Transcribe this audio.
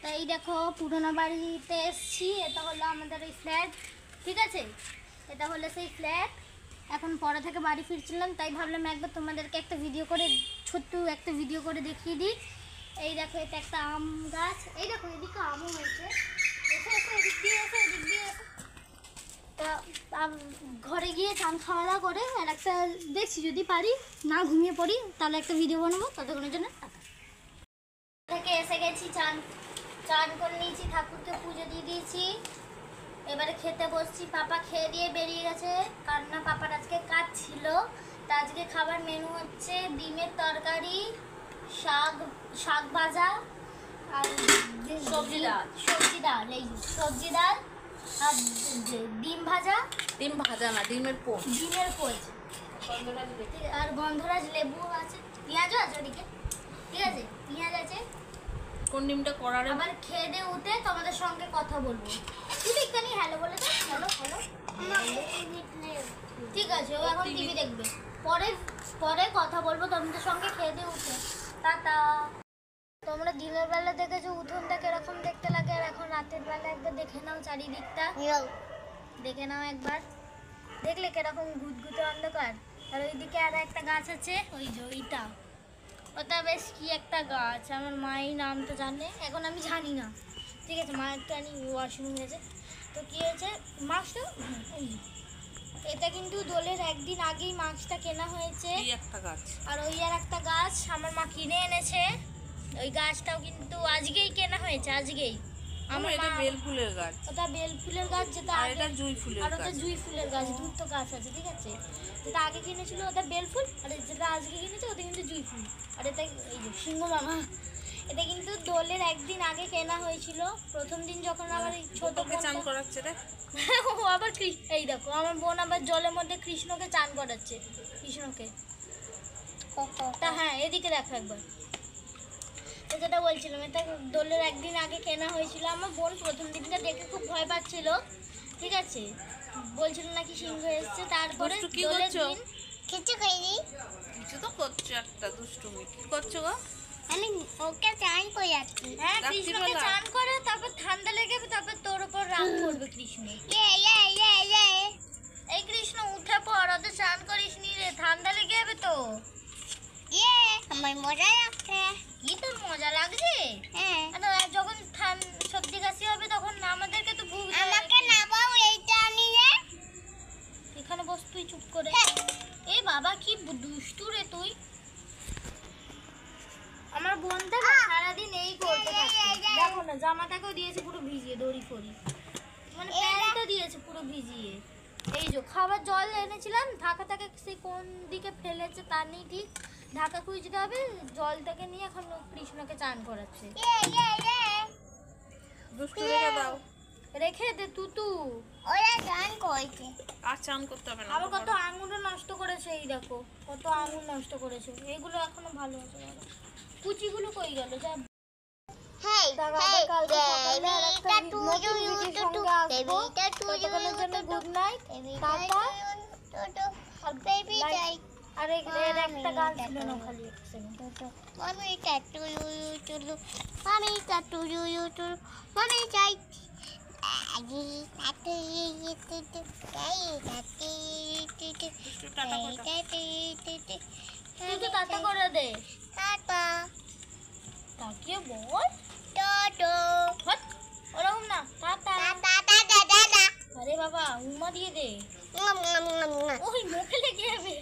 তো এই দেখো পুরোনো বাড়িতে এসেছি। এটা হলো আমাদের এই ফ্ল্যাট, ঠিক আছে? এটা হলো সেই ফ্ল্যাট। এখন পরে থেকে বাড়ি ফিরছিলাম, তাই ভাবলাম একবার তোমাদেরকে একটা ভিডিও করে, ছোট্ট একটা ভিডিও করে দেখিয়ে দিই। এই দেখো এটা একটা আম গাছ। এই দেখো এদিকে আমও হয়েছে। এসে এসে এদিক দিয়ে এসে এদিক দিয়ে এসে। তা ঘরে গিয়ে চান খাওয়া দাওয়া করে আর একটা দেখছি যদি পারি, না ঘুমিয়ে পড়ি তাহলে একটা ভিডিও বানাবো। ততক্ষণের জন্য টাটা। থেকে এসে গেছি, চান করে নিয়েছি, ঠাকুরকে পুজো দিয়ে দিয়েছি। এবারে খেতে বসছি। পাপা খেয়ে দিয়ে বেরিয়ে গেছে, কারণ না পাপার আজকে কাজ ছিল। তা আজকে খাবার মেনু হচ্ছে ডিমের তরকারি, শাক ভাজা আর সবজি ডাল এই সবজি ডাল আর ডিম ভাজা না ডিমের পোচ আর গন্ধরাজ লেবু আছে, পেঁয়াজও আছে ওদিকে, ঠিক আছে? পেঁয়াজ আছে। কোন ডিমটা করার আবার খেয়ে দিয়ে উঠে তোমাদের সঙ্গে কথা বলবো। তুই একটুখানি হ্যালো বলে দাও। হ্যালো ঠিক আছে, ও এখন টিভি দেখবে। পরে কথা বলবো তোমাদের সঙ্গে খেয়ে দিয়ে উঠে। টাটা। তোমরা দিনের বেলা দেখেছো উঠোনটা কিরকম দেখতে লাগে, আর এখন রাতের বেলা একবার দেখে নাও চারিদিকটা, দেখে নাও একবার। দেখলে কিরকম ঘুটঘুটে অন্ধকার। আর ওইদিকে আর একটা গাছ আছে, ওই যে ওটা বেশ কি একটা গাছ, আমার মাই নাম তো জানে, এখন আমি জানি না, ঠিক আছে? মায়ের তো আনি ওয়াশরুম গেছে। তো কী হয়েছে, মাছটা এটা কিন্তু দোলের একদিন আগেই মাছটা কেনা হয়েছে। একটা গাছ আর ওই আর একটা গাছ আমার মা কিনে এনেছে। ওই গাছটাও কিন্তু আজকেই কেনা হয়েছে, আজকেই। আমার এটা বেল ফুলের গাছ, ওটা বেল ফুলের গাছ, যেটা আর এটা জুঁই ফুলের গাছ। আর ওটা জুঁই ফুলের গাছ, দুটো গাছ আছে, ঠিক আছে? যেটা আগে কিনেছিল ওটা বেল ফুল, আর যেটা আজকে কিনেছে ওটা কিন্তু জুঁই ফুল। আর এটা এই যে সিংহ মামা, এটা কিন্তু দোলের একদিন আগে কেনা হয়েছিল। প্রথম দিন যখন আমার এই ছোট চান করাচ্ছে রে, ও আবার এই দেখো আমার বোন আবার জলের মধ্যে কৃষ্ণকে চান করাচ্ছে, কৃষ্ণকে। তা হ্যাঁ এদিকে দেখো একবার, যেটা বলছিলাম, এটা দোলের একদিন আগে কেনা হয়েছিল। আমার বোন প্রথম দিনটা দেখে খুব ভয় পাচ্ছিল, ঠিক আছে? বলছিল নাকি সিংহ এসছে। তারপরে দোলের দিন কিছু তো করছো, একটা দুষ্টুমি কি করছো গো? আমি ওকে চান করে যাচ্ছি। হ্যাঁ কৃষ্ণকে চান করে, তারপর ঠান্ডা লেগে যাবে, তারপর তোর উপর রাগ করবে কৃষ্ণ। এই কৃষ্ণ উঠে পড়, অত চান করিস নি রে, ঠান্ডা লেগে যাবে তো। আমার মজা লাগছে। কি তোর মজা লাগছে? হ্যাঁ, যখন সর্দি কাশি হবে তখন আমাদেরকে তো ভুগতে হবে। আমাকে নামাও, এইটা নিয়ে এখানে বস তুই চুপ করে। এ বাবা কি দুষ্টু রে তুই। আমার বোনটা সারাদিন এই করতে থাকে। দেখো না জামাটাকেও দিয়েছে পুরো ভিজিয়ে, দড়ি ফড়ি, মানে প্যান্টটা দিয়েছে পুরো ভিজিয়ে। এই যে খাবার জল এনেছিলাম, ঢাকা থেকে সে কোন দিকে ফেলেছে তার নেই ঠিক, ঢাকা খুঁজতে হবে। জলটাকে নিয়ে এখন কৃষ্ণকে চান করাচ্ছে। রেখে দে তুতু, ওরা চান করছে। আর চান করতে হবে না। আবার কত আঙুরও নষ্ট করেছে, এই দেখো কত আঙুর নষ্ট করেছে। এগুলো এখনো ভালো আছে, কুচিগুলো কই গেল? যা গুড নাইট, আর একটা গান ছিল না খালি আমি চাই টাটা করে দে। টাটা তাকিয়ে বল টাটা, ওরকম না, টাটা। আরে বাবা উমা দিয়ে দে, ওই মুখে লেগে যাবে।